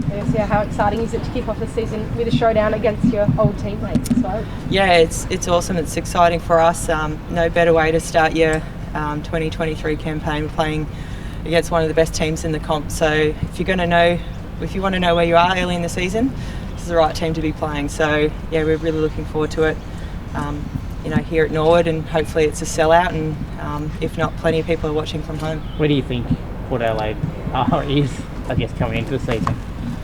Yes, yeah, how exciting is it to kick off the season with a showdown against your old teammates as well? Yeah, it's awesome. It's exciting for us. No better way to start your 2023 campaign. We're playing against one of the best teams in the comp. So if you want to know where you are early in the season, this is the right team to be playing. So yeah, we're really looking forward to it. Here at Norwood, and hopefully it's a sellout, and if not, plenty of people are watching from home. Where do you think Port Adelaide is, I guess, coming into the season?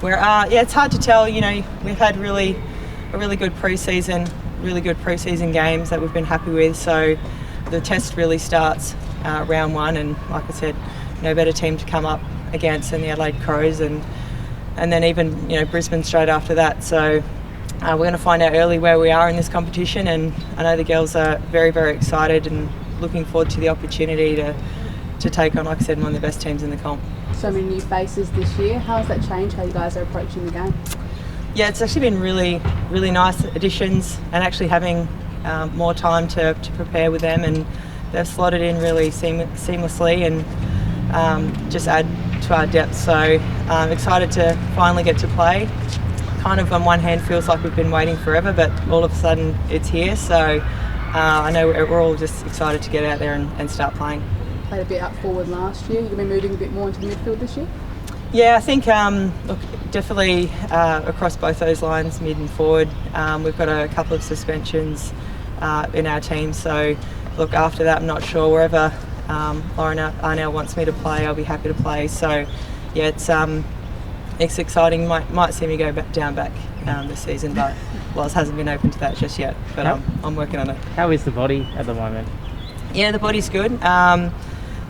It's hard to tell. We've had a really good pre-season, really good pre-season games that we've been happy with. So the test really starts round one, and like I said, no better team to come up against than the Adelaide Crows, and then even Brisbane straight after that. So we're going to find out early where we are in this competition, and I know the girls are very, very excited and looking forward to the opportunity to take on, like I said, one of the best teams in the comp. So many new faces this year. How has that changed how you guys are approaching the game? Yeah, it's actually been really, really nice additions, and actually having more time to prepare with them, and they've slotted in really seamlessly and just add to our depth. So I'm excited to finally get to play. Kind of on one hand feels like we've been waiting forever, but all of a sudden it's here. So I know we're all just excited to get out there and start playing. Played a bit up forward last year. You're going to be moving a bit more into midfield this year? Yeah, I think definitely across both those lines, mid and forward. We've got a couple of suspensions in our team, so look, after that I'm not sure. Wherever Lauren Arnell wants me to play, I'll be happy to play. So yeah, it's exciting. Might see me go back this season, but Loz hasn't been open to that just yet, but I'm working on it. How is the body at the moment? Yeah, the body's good.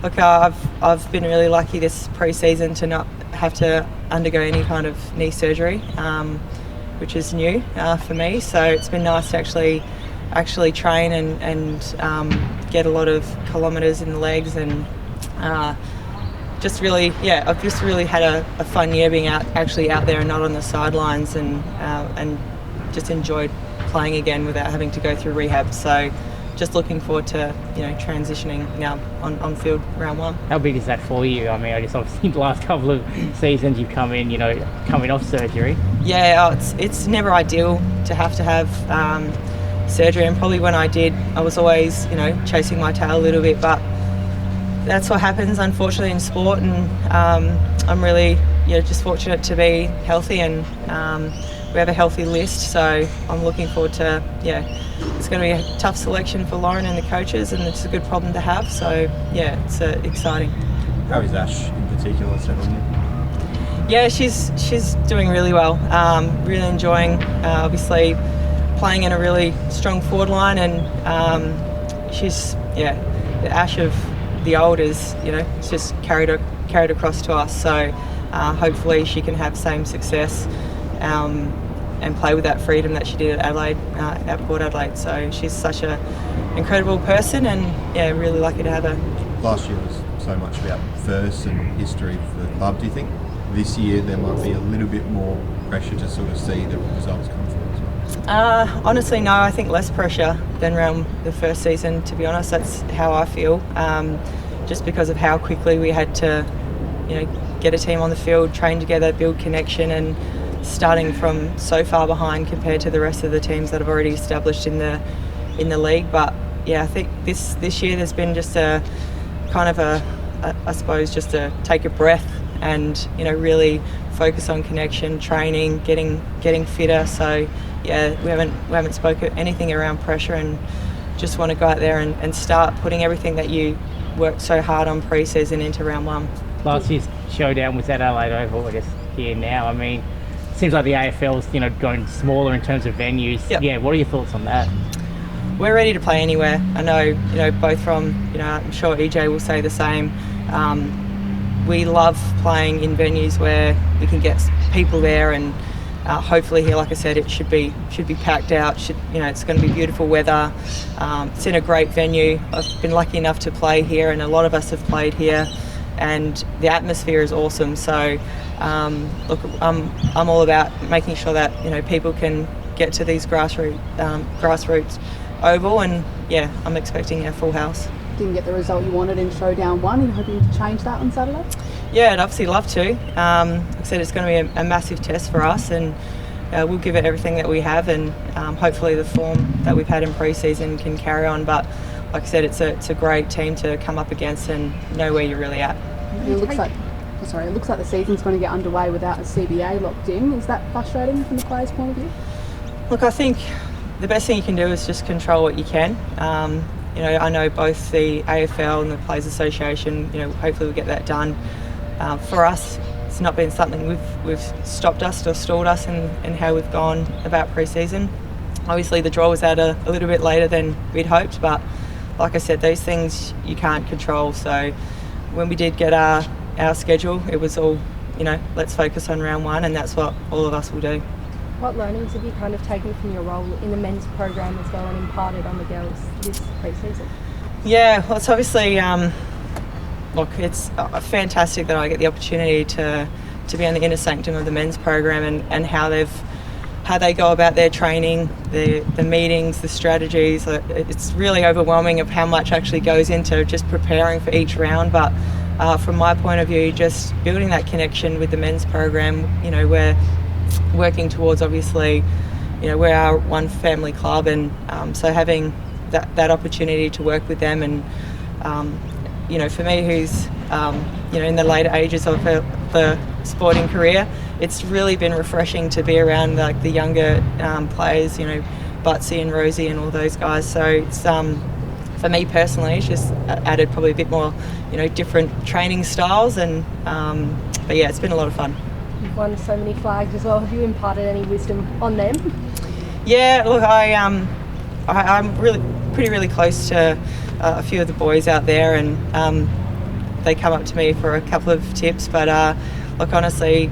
Look, I've been really lucky this pre-season to not have to undergo any kind of knee surgery, which is new for me. So it's been nice to actually train and get a lot of kilometres in the legs, and I've just really had a fun year being out there and not on the sidelines, and just enjoyed playing again without having to go through rehab. So just looking forward to transitioning now on field round one. How big is that for you? I mean, I guess obviously the last couple of seasons you've coming off surgery. Yeah, it's never ideal to have surgery, and probably when I did, I was always chasing my tail a little bit, but that's what happens unfortunately in sport, and I'm really just fortunate to be healthy, and we have a healthy list, so I'm looking forward to it's going to be a tough selection for Lauren and the coaches, and it's a good problem to have. So yeah, it's exciting. How is Ash in particular settling in? Yeah, she's doing really well. Really enjoying obviously playing in a really strong forward line, and she's the Ash of the old is it's just carried across to us. So hopefully she can have same success and play with that freedom that she did at Port Adelaide. So she's such an incredible person, and really lucky to have her. Last year was so much about first and history for the club. Do you think this year there might be a little bit more pressure to sort of see the results come through as well? Honestly, no. I think less pressure than around the first season, to be honest. That's how I feel. Just because of how quickly we had to get a team on the field, train together, build connection, and starting from so far behind compared to the rest of the teams that have already established in the league. But yeah, I think this year there's been just a kind of I suppose just to take a breath and really focus on connection, training, getting fitter. So yeah, we haven't spoken anything around pressure, and just want to go out there and start putting everything that you worked so hard on pre-season into round one. Last year's showdown was at Adelaide Oval, I guess, here now. I mean, it seems like the AFL's going smaller in terms of venues. Yep. Yeah, what are your thoughts on that? We're ready to play anywhere. I know both from I'm sure EJ will say the same. We love playing in venues where we can get people there, and hopefully here, like I said, it should be packed out. It's going to be beautiful weather. It's in a great venue. I've been lucky enough to play here, and a lot of us have played here, and the atmosphere is awesome. So look, I'm all about making sure that people can get to these grassroots oval, and yeah, I'm expecting a full house. Didn't get the result you wanted in Showdown 1. Are you hoping to change that on Saturday? Yeah, I'd obviously love to. Like I said, it's going to be a massive test for us, and we'll give it everything that we have, and hopefully the form that we've had in pre-season can carry on. But like I said, it's a great team to come up against and know where you're really at. It looks like the season's going to get underway without a CBA locked in. Is that frustrating from the players' point of view? Look, I think the best thing you can do is just control what you can. I know both the AFL and the Players Association, hopefully we'll get that done. For us, it's not been something we've stopped us or stalled us in how we've gone about pre-season. Obviously the draw was out a little bit later than we'd hoped, but like I said, those things you can't control. So when we did get our schedule, it was all, let's focus on round one, and that's what all of us will do. What learnings have you kind of taken from your role in the men's program as well and imparted on the girls this pre-season? Yeah, well, it's obviously, it's fantastic that I get the opportunity to be on the inner sanctum of the men's program and how they go about their training, the meetings, the strategies. It's really overwhelming of how much actually goes into just preparing for each round. But from my point of view, just building that connection with the men's program, we're working towards, obviously, we're our one family club, and so having that opportunity to work with them, and for me, who's in the later ages of the sporting career, it's really been refreshing to be around like the younger players, Butsy and Rosie and all those guys. So it's for me personally, it's just added probably a bit more, different training styles, and but yeah, it's been a lot of fun. You've won so many flags as well. Have you imparted any wisdom on them? Yeah, look, I'm really close to a few of the boys out there, and they come up to me for a couple of tips. But look, honestly,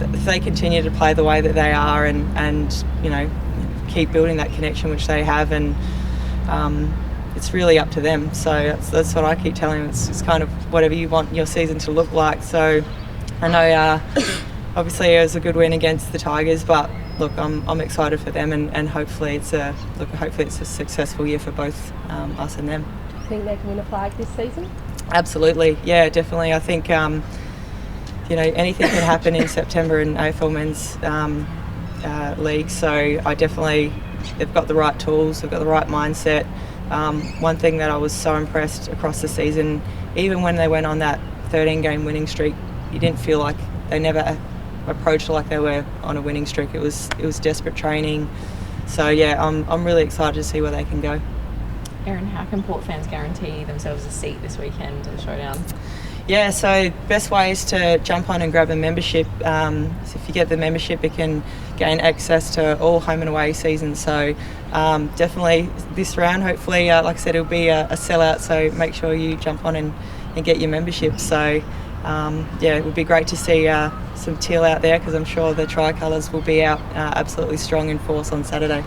if they continue to play the way that they are, and keep building that connection which they have, and it's really up to them. So that's what I keep telling them. It's kind of whatever you want your season to look like. So I know obviously it was a good win against the Tigers, but look, I'm excited for them, and hopefully it's a successful year for both us and them. Do you think they can win a flag this season? Absolutely, yeah, definitely. I think anything can happen in September in AFL Men's League. So they've got the right tools, they've got the right mindset. One thing that I was so impressed across the season, even when they went on that 13-game winning streak, you didn't feel like they never approached like they were on a winning streak. It was desperate training. So yeah, I'm really excited to see where they can go. Erin, how can Port fans guarantee themselves a seat this weekend at the Showdown? Yeah, so best way is to jump on and grab a membership. So if you get the membership, you can gain access to all home and away seasons. So definitely this round, hopefully, like I said, it'll be a sellout. So make sure you jump on and get your membership. So it would be great to see some teal out there, because I'm sure the tricolours will be out absolutely strong in force on Saturday.